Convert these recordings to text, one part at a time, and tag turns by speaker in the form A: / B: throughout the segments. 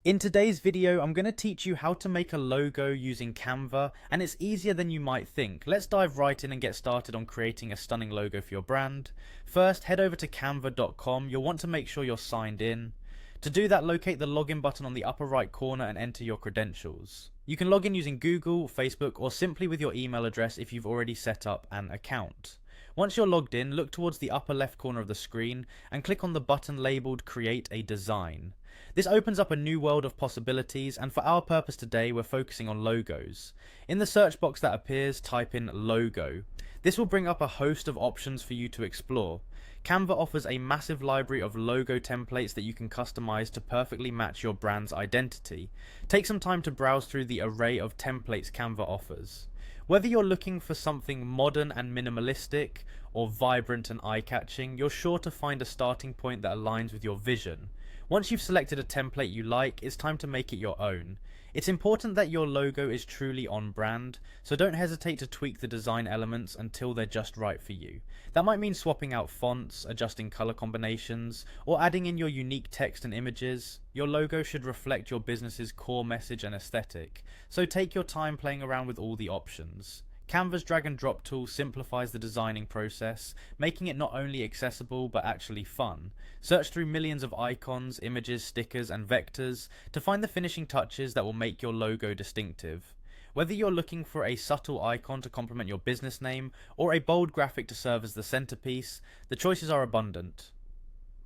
A: In today's video, I'm going to teach you how to make a logo using Canva, and it's easier than you might think. Let's dive right in and get started on creating a stunning logo for your brand. First, head over to canva.com. You'll want to make sure you're signed in. To do that, locate the login button on the upper right corner and enter your credentials. You can log in using Google, Facebook, or simply with your email address if you've already set up an account. Once you're logged in, look towards the upper left corner of the screen and click on the button labeled Create a Design. This opens up a new world of possibilities, and for our purpose today, we're focusing on logos. In the search box that appears, type in logo. This will bring up a host of options for you to explore. Canva offers a massive library of logo templates that you can customize to perfectly match your brand's identity. Take some time to browse through the array of templates Canva offers. Whether you're looking for something modern and minimalistic, or vibrant and eye-catching, you're sure to find a starting point that aligns with your vision. Once you've selected a template you like, it's time to make it your own. It's important that your logo is truly on brand, so don't hesitate to tweak the design elements until they're just right for you. That might mean swapping out fonts, adjusting color combinations, or adding in your unique text and images. Your logo should reflect your business's core message and aesthetic, so take your time playing around with all the options. Canva's drag and drop tool simplifies the designing process, making it not only accessible but actually fun. Search through millions of icons, images, stickers, and vectors to find the finishing touches that will make your logo distinctive. Whether you're looking for a subtle icon to complement your business name or a bold graphic to serve as the centerpiece, the choices are abundant.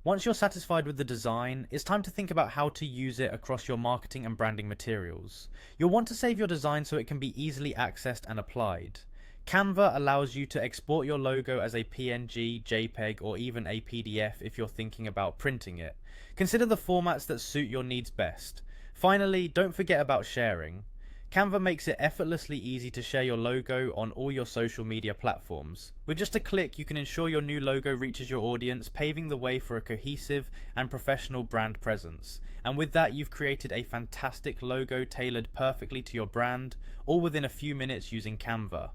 A: Once you're satisfied with the design, it's time to think about how to use it across your marketing and branding materials. You'll want to save your design so it can be easily accessed and applied. Canva allows you to export your logo as a PNG, JPEG, or even a PDF if you're thinking about printing it. Consider the formats that suit your needs best. Finally, don't forget about sharing. Canva makes it effortlessly easy to share your logo on all your social media platforms. With just a click, you can ensure your new logo reaches your audience, paving the way for a cohesive and professional brand presence. And with that, you've created a fantastic logo tailored perfectly to your brand, all within a few minutes using Canva.